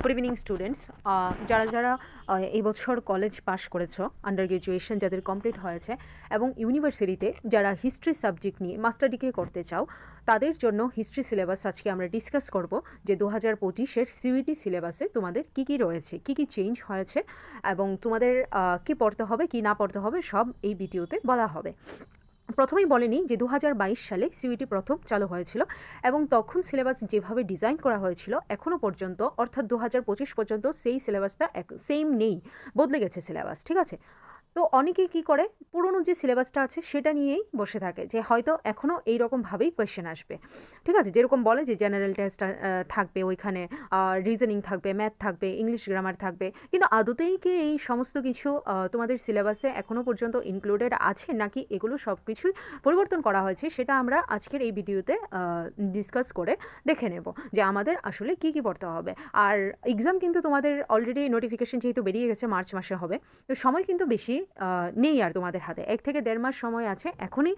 Good evening students, যারা যারা এই বছর কলেজ পাশ করেছো, আন্ডার গ্র্যাজুয়েশন যাদের কমপ্লিট হয়েছে এবং ইউনিভার্সিটিতে যারা হিস্ট্রি সাবজেক্ট নিয়ে মাস্টার ডিগ্রি করতে চাও, তাদের জন্য হিস্ট্রি সিলেবাস আজকে আমরা ডিসকাস করব যে 2025-এর সিইউটি সিলেবাসে তোমাদের কী কী রয়েছে, কী কী চেঞ্জ হয়েছে এবং তোমাদের কী পড়তে হবে কী না পড়তে হবে সব এই ভিডিওতে বলা হবে। প্রথমেই বলেনি যে 2022 সালে সিইউটি প্রথম চালু হয়েছিল এবং তখন সিলেবাস যেভাবে ডিজাইন করা হয়েছিল এখনও পর্যন্ত অর্থাৎ 2025 পর্যন্ত সেই সিলেবাসটা সেম নেই, বদলে গেছে সিলেবাস। ঠিক আছে, তো অনেকেই কী করে পুরনো যে সিলেবাসটা আছে সেটা নিয়েই বসে থাকে যে হয়তো এখনও এইরকমভাবেই কোয়েশ্চেন আসবে। ঠিক আছে, যেরকম বলে যে জেনারেল টেস্ট থাকবে, ওইখানে রিজনিং থাকবে, ম্যাথ থাকবে, ইংলিশ গ্রামার থাকবে, কিন্তু আদতেই কি এই সমস্ত কিছু তোমাদের সিলেবাসে এখনও পর্যন্ত ইনক্লুডেড আছে নাকি এগুলো সব কিছুই পরিবর্তন করা হয়েছে সেটা আমরা আজকের এই ভিডিওতে ডিসকাস করে দেখে নেব যে আমাদের আসলে কী কী পড়তে হবে। আর এক্সাম কিন্তু তোমাদের অলরেডি নোটিফিকেশন যেহেতু বেরিয়ে গেছে মার্চ মাসে হবে, তো সময় কিন্তু বেশি নেই আর তোমাদের হাতে 1 থেকে 1.5 মাস সময় আছে। এখনই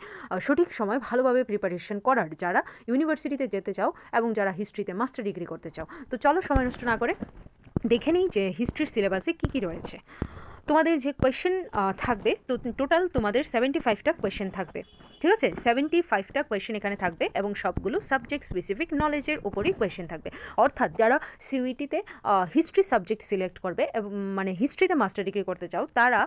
সঠিক সময় ভালোভাবে প্রিপারেশন করার, যারা ইউনিভার্সিটিতে যেতে চাও এবং যারা হিস্ট্রিতে মাস্টার ডিগ্রি করতে চাও। তো চলো সময় নষ্ট না করে দেখে নিই যে হিস্ট্রির সিলেবাসে কী কী রয়েছে। তোমাদের যে কোয়েশ্চেন থাকবে, তো টোটাল তোমাদের 75টা কোয়েশ্চেন থাকবে। ঠিক আছে, 75টা কোয়েশ্চেন এখানে থাকবে এবং সবগুলো সাবজেক্ট স্পেসিফিক নলেজের উপরই কোয়েশ্চেন থাকবে। অর্থাৎ যারা সিইউটিতে হিস্ট্রি সাবজেক্ট সিলেক্ট করবে এবং মানে হিস্ট্রিতে মাস্টার ডিগ্রি করতে চাও, তারা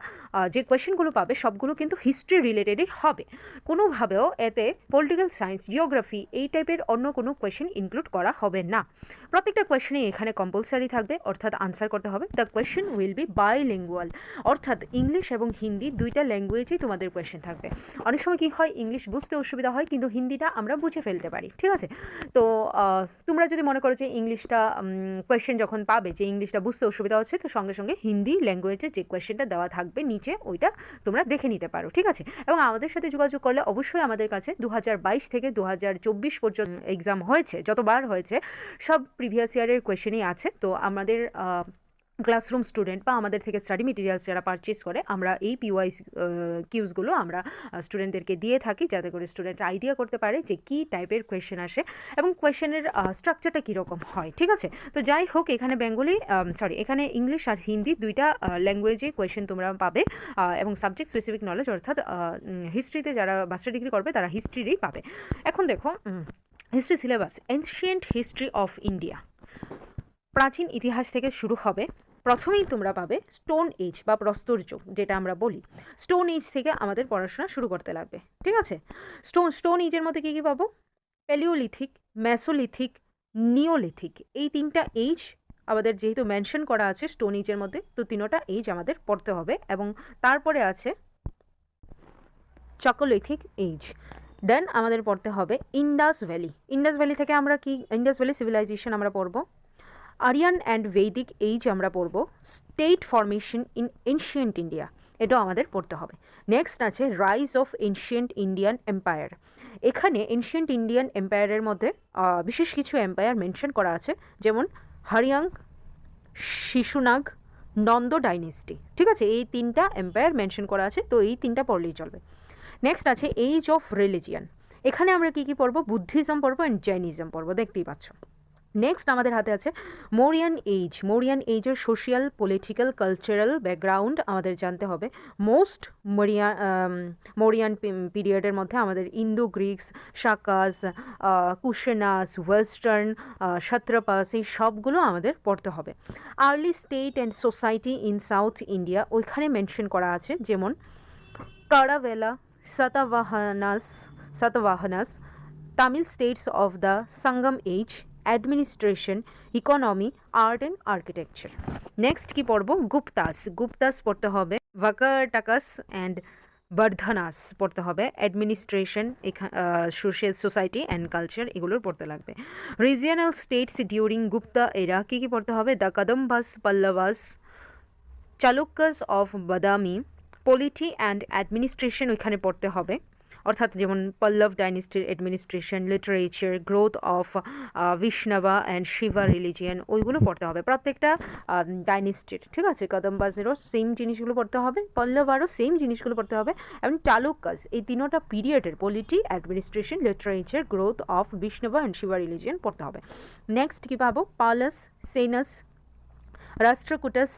যে কোয়েশ্চেনগুলো পাবে সবগুলো কিন্তু হিস্ট্রি রিলেটেডই হবে। কোনোভাবেও এতে পলিটিক্যাল সায়েন্স, জিওগ্রাফি এই টাইপের অন্য কোনো কোয়েশ্চেন ইনক্লুড করা হবে না। প্রত্যেকটা কোয়েশ্চেনই এখানে কম্পালসারি থাকবে, অর্থাৎ আনসার করতে হবে। The question will be bilingual, অর্থাৎ ইংলিশ এবং হিন্দি দুইটা ল্যাঙ্গুয়েজেই তোমাদের কোয়েশ্চেন থাকবে। অনেক সময় কী হয়, ইংলিশ বুঝতে অসুবিধা হয় কিন্তু হিন্দিটা আমরা বুঝে ফেলতে পারি। ঠিক আছে, তো তোমরা যদি মনে করো যে ইংলিশটা কোয়েশ্চেন যখন পাবে যে ইংলিশটা বুঝতে অসুবিধা হচ্ছে, তো সঙ্গে সঙ্গে হিন্দি ল্যাঙ্গুয়েজে যে কোয়েশ্চেনটা দেওয়া থাকবে নিচে, ওইটা তোমরা দেখে নিতে পারো। ঠিক আছে, এবং আমাদের সাথে যোগাযোগ করলে অবশ্যই আমাদের কাছে 2022 থেকে 2024 পর্যন্ত এক্সাম হয়েছে, যতবার হয়েছে সব প্রিভিয়াস ইয়ারের কোয়েশ্চেনই আছে। তো আমাদের ক্লাসরুম স্টুডেন্ট বা আমাদের থেকে স্টাডি মেটেরিয়ালস যারা পারচেস করে, আমরা এই পিওয়াই কিউজগুলো আমরা স্টুডেন্টদেরকে দিয়ে থাকি, যাতে করে স্টুডেন্ট আইডিয়া করতে পারে যে কী টাইপের কোয়েশ্চেন আসে এবং কোয়েশ্চেনের স্ট্রাকচারটা কীরকম হয়। ঠিক আছে, তো যাই হোক, এখানে এখানে ইংলিশ আর হিন্দি দুইটা ল্যাঙ্গুয়েজে কোয়েশ্চেন তোমরা পাবে এবং সাবজেক্ট স্পেসিফিক নলেজ, অর্থাৎ হিস্ট্রিতে যারা মাস্টার ডিগ্রি করবে তারা হিস্ট্রিরই পাবে। এখন দেখো history syllabus, ancient history of India, প্রাচীন ইতিহাস থেকে শুরু হবে। প্রথমেই তোমরা পাবে স্টোন এজ বা প্রস্তর যুগ, যেটা আমরা বলি। স্টোন এজ থেকে আমাদের পড়াশোনা শুরু করতে লাগবে। ঠিক আছে, স্টোন এজের মধ্যে কী কী পাবো? প্যালিওলিথিক, মেসোলিথিক, নিওলিথিক, এই 3টা এজ আমাদের যেহেতু মেনশন করা আছে স্টোন এজের মধ্যে, তো 3টা এজ আমাদের পড়তে হবে। এবং তারপরে আছে চকোলিথিক এজ। দেন আমাদের পড়তে হবে ইন্ডাস ভ্যালি। ইন্ডাস ভ্যালি থেকে আমরা কি, ইন্ডাস ভ্যালি সিভিলাইজেশন আমরা পড়বো। আরিয়ান অ্যান্ড ভৈদিক এইজ আমরা পড়ব। State formation in ancient India, এটাও আমাদের পড়তে হবে। নেক্সট আছে rise of ancient Indian empire. এখানে এনশিয়েন্ট ইন্ডিয়ান এম্পায়ারের মধ্যে বিশেষ কিছু এম্পায়ার মেনশন করা আছে, যেমন হরিয়াং, শিশুনাগ, নন্দ ডাইনেস্টি। ঠিক আছে, এই 3টা এম্পায়ার মেনশন করা আছে, তো এই 3টা পড়লেই চলবে। নেক্সট আছে এইজ অফ রিলিজিয়ান। এখানে আমরা কী কী পড়বো? বুদ্ধিজম পড়বো অ্যান্ড জৈনিজম পড়বো, দেখতেই পাচ্ছ। নেক্সট আমাদের হাতে আছে মৌরিয়ান এইজ। মৌরিয়ান এইজের সোশিয়াল, পলিটিক্যাল, কালচারাল ব্যাকগ্রাউন্ড আমাদের জানতে হবে। মৌরিয়ান পিরিয়ডের মধ্যে আমাদের Indo Greeks, Shakas, Kushanas, western satraps, এই সবগুলো আমাদের পড়তে হবে। Early state and society in south India, ওইখানে মেনশন করা আছে, যেমন Kharavela, Satavahanas, Tamil states of the Sangam age, administration, economy, art and architecture. Next কি পড়বো? গুপ্তাস পড়তে হবে। ভাকাটাকাস অ্যান্ড বর্ধনাস পড়তে হবে। Administration, social, society and culture, এগুলোর পড়তে লাগবে। রিজিয়নাল স্টেটস ডিউরিং গুপ্তা এরা কী কী পড়তে হবে? The Kadambas, Pallavas, Chalukyas of Badami, polity and administration ওইখানে পড়তে হবে, অর্থাৎ যেমন পল্লব ডাইনেস্টির administration, literature, growth of Vaishnava and Shiva religion, ওইগুলো পড়তে হবে প্রত্যেকটা ডাইনেস্টির। ঠিক আছে, কদম্বাসেরও সেম জিনিসগুলো পড়তে হবে, পল্লবারও সেম জিনিসগুলো পড়তে হবে, এবং চালুক্যাস, এই 3টা পিরিয়ডের polity, administration, literature, growth of Vaishnava and Shiva religion পড়তে হবে। নেক্সট কী পাবো? Palas, Senas, Rashtrakutas,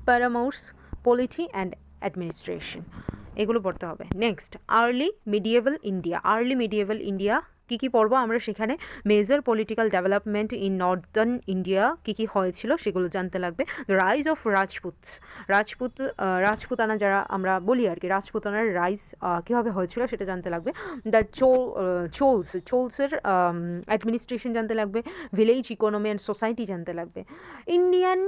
Paramaras, polity and administration, এগুলো পড়তে হবে। নেক্সট আর্লি মিডিয়েভাল ইন্ডিয়া কী কী পড়বো আমরা সেখানে? Major political development in northern India কী কী হয়েছিল সেগুলো জানতে লাগবে। রাইজ অফ রাজপুতানা যারা আমরা বলি আর কি, রাজপুতানার রাইজ কীভাবে হয়েছিল সেটা জানতে লাগবে। দ্য চোলসের অ্যাডমিনিস্ট্রেশন জানতে লাগবে। ভিলেজ ইকোনমি অ্যান্ড সোসাইটি জানতে লাগবে। ইন্ডিয়ান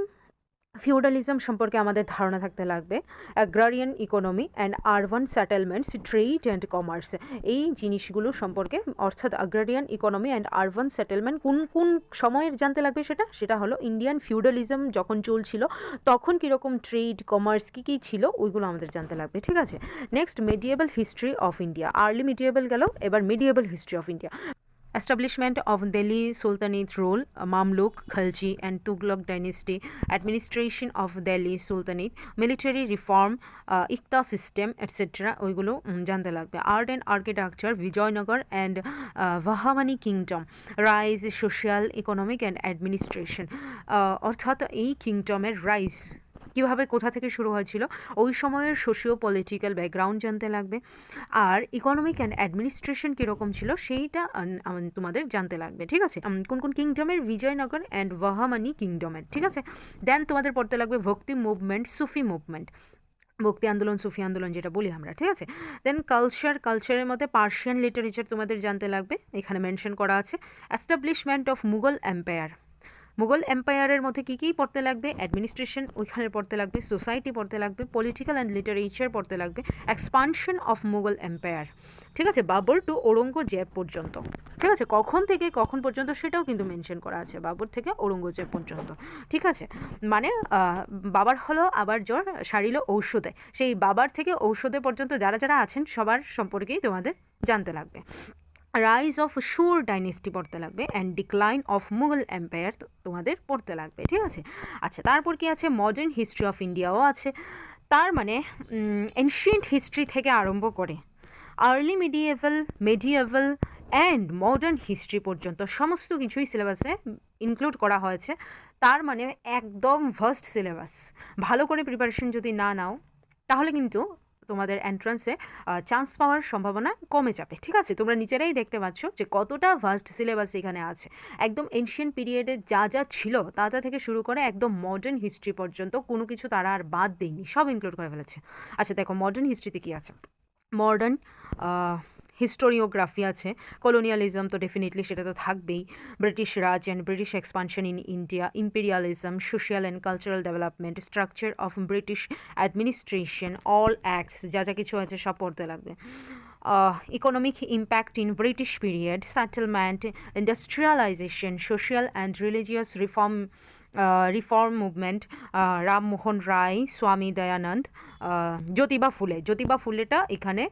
ফিউডালিজম সম্পর্কে আমাদের ধারণা থাকতে লাগবে। Agrarian economy and urban settlements, trade and commerce, এই জিনিসগুলো সম্পর্কে, অর্থাৎ agrarian economy and urban settlement কোন কোন সময়ের জানতে লাগবে সেটা হলো ইন্ডিয়ান ফিউডালিজম যখন চলছিল তখন কীরকম ট্রেড কমার্স কী কী ছিল ওইগুলো আমাদের জানতে লাগবে, ঠিক আছে। Next medieval history of India, early medieval গেল, এবার medieval history of India. Establishment of Delhi Sultanate rule, Mamluk, Khalji and Tughlaq dynasty, administration of Delhi Sultanate, military reform, Ikta system, etc. ওইগুলো জানতে লাগবে। Art and architecture, Vijayanagar and Vahamani kingdom, rise, social, economic and administration, অর্থাৎ এই কিংডমের rise কীভাবে কোথা থেকে শুরু হয়েছিল ওই সময়ের সোশিও পলিটিক্যাল ব্যাকগ্রাউন্ড জানতে লাগবে। আর ইকোনমিক অ্যান্ড অ্যাডমিনিস্ট্রেশন কীরকম ছিল সেইটা তোমাদের জানতে লাগবে, ঠিক আছে। কোন কোন কিংডমের? বিজয়নগর অ্যান্ড ওয়াহামানি কিংডমের, ঠিক আছে। দেন তোমাদের পড়তে লাগবে ভক্তি মুভমেন্ট, সুফি মুভমেন্ট, ভক্তি আন্দোলন, সুফি আন্দোলন যেটা বলি আমরা, ঠিক আছে। দেন কালচারের মধ্যে পার্সিয়ান লিটারেচার তোমাদের জানতে লাগবে, এখানে মেনশন করা আছে। অ্যাস্টাবলিশমেন্ট অফ মুঘল এম্পায়ারের মধ্যে কী কী পড়তে লাগবে? অ্যাডমিনিস্ট্রেশন ওইখানে পড়তে লাগবে, সোসাইটি পড়তে লাগবে, পলিটিক্যাল অ্যান্ড লিটারেচার পড়তে লাগবে, এক্সপানশন অফ মুঘল এম্পায়ার, ঠিক আছে, বাবর টু ঔরঙ্গজেব পর্যন্ত, ঠিক আছে। কখন থেকে কখন পর্যন্ত সেটাও কিন্তু মেনশন করা আছে, বাবর থেকে ঔরঙ্গজেব পর্যন্ত, ঠিক আছে। মানে বাবার হলো আবার জ্বর সারিল ঔষধে, সেই বাবার থেকে ঔষধে পর্যন্ত যারা যারা আছেন সবার সম্পর্কেই তোমাদের জানতে লাগবে। রাইজ অফ শুর ডাইনেস্টি পড়তে লাগবে and decline of Mughal empire তোমাদের পড়তে লাগবে, ঠিক আছে। আচ্ছা, তারপর কি আছে? মডার্ন হিস্ট্রি অফ ইন্ডিয়াও আছে। তার মানে এনশিয়েন্ট হিস্ট্রি থেকে আরম্ভ করে আর্লি মিডিয়েভাল অ্যান্ড মডার্ন হিস্ট্রি পর্যন্ত সমস্ত কিছুই সিলেবাসে ইনক্লুড করা হয়েছে। তার মানে একদম ভাস্ট সিলেবাস। ভালো করে প্রিপারেশন যদি না নাও তাহলে কিন্তু তোমাদের এন্ট্রান্সে চান্স পাওয়ার সম্ভাবনা কমে যাবে, ঠিক আছে। তোমরা নিজেরাই দেখতে পাচ্ছ যে কতটা ভাস্ট সিলেবাস এখানে আছে। একদম এনশিয়েন্ট পিরিয়ডে যা যা ছিল তা থেকে শুরু করে একদম মডার্ন হিস্ট্রি পর্যন্ত কোনো কিছু তারা আর বাদ দেয়নি, সব ইনক্লুড করে ফেলেছে। আচ্ছা দেখো মডার্ন হিস্ট্রিতে কী আছে। মডার্ন হিস্টোরিওগ্রাফি আছে, কলোনিয়ালিজম তো ডেফিনেটলি সেটা তো থাকবেই, British Raj and British expansion in India, imperialism, social and cultural development, structure of British administration, all acts, যা যা কিছু আছে সব পড়তে লাগবে। Economic impact in British period, settlement, industrialisation, social and religious reform movement, Rammohan Roy, Swami Dayanand, Jyotiba ফুলেটা এখানে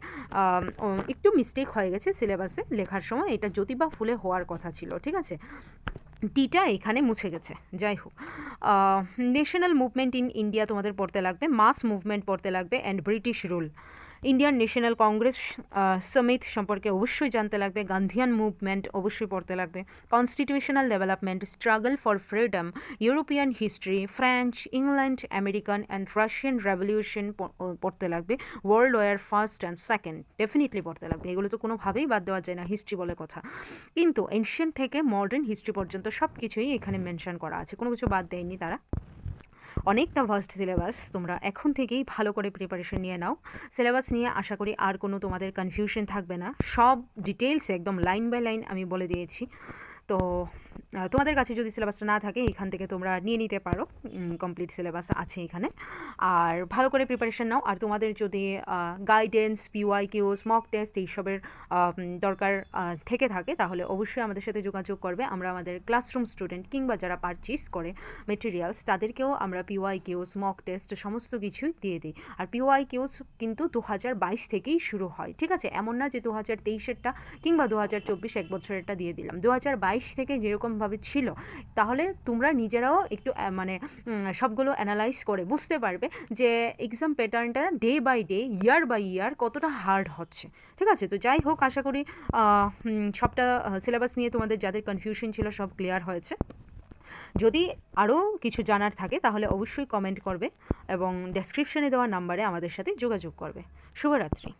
একটু মিস্টেক হয়ে গেছে সিলেবাসে লেখার সময়, এটা জ্যোতিবা ফুলে হওয়ার কথা ছিল, ঠিক আছে। টিটা এখানে মুছে গেছে, যাই হোক। ন্যাশনাল মুভমেন্ট ইন ইন্ডিয়া তোমাদের পড়তে লাগবে, মাস মুভমেন্ট পড়তে লাগবে and British rule, Indian National Congress সমিত সম্পর্কে অবশ্যই জানতে লাগবে, গান্ধিয়ান মুভমেন্ট অবশ্যই পড়তে লাগবে, constitutional development, struggle for freedom, European history, French, England, American and Russian revolution পড়তে লাগবে, world war first and second definitely পড়তে লাগবে। এগুলো তো কোনোভাবেই বাদ দেওয়া যায় না হিস্ট্রি বলে কথা, কিন্তু এনশিয়েন্ট থেকে মডার্ন হিস্ট্রি পর্যন্ত সব কিছুই এখানে মেনশন করা আছে, কোনো কিছু বাদ দেয়নি তারা। অনেকটা ভাস্ট সিলেবাস, তোমরা এখন থেকেই ভালো করে প্রিপারেশন নিয়ে নাও। সিলেবাস নিয়ে আশা করি আর কোনো তোমাদের কনফিউশন থাকবে না, সব ডিটেলসে একদম লাইন বাই লাইন আমি বলে দিয়েছি। তো তোমাদের কাছে যদি সিলেবাসটা না থাকে এখান থেকে তোমরা নিয়ে নিতে পারো, কমপ্লিট সিলেবাস আছে এখানে। আর ভালো করে প্রিপারেশন নাও। আর তোমাদের যদি গাইডেন্স, PYQs, মক টেস্ট এইসবের দরকার থেকে থাকে তাহলে অবশ্যই আমাদের সাথে যোগাযোগ করবে। আমরা আমাদের ক্লাসরুম স্টুডেন্ট কিংবা যারা পারচেস করে মেটেরিয়ালস তাদেরকেও আমরা PYQs, মক টেস্ট সমস্ত কিছুই দিয়ে দিই। আর PYQs কিন্তু 2022 থেকেই শুরু হয়, ঠিক আছে। এমন না যে 2023-এরটা কিংবা 2024 এক বছরেরটা দিয়ে দিলাম, 2022 থেকে যেরকমভাবে ছিল, তাহলে তোমরা নিজেরাও একটু মানে সবগুলো অ্যানালাইজ করে বুঝতে পারবে যে এক্সাম প্যাটার্নটা day by day, year by year কতটা হার্ড হচ্ছে, ঠিক আছে। তো যাই হোক, আশা করি সবটা সিলেবাস নিয়ে তোমাদের যাদের কনফিউশন ছিল সব ক্লিয়ার হয়েছে। যদি আরও কিছু জানার থাকে তাহলে অবশ্যই কমেন্ট করবে এবং ডেসক্রিপশনে দেওয়া নাম্বারে আমাদের সাথে যোগাযোগ করবে। শুভরাত্রি।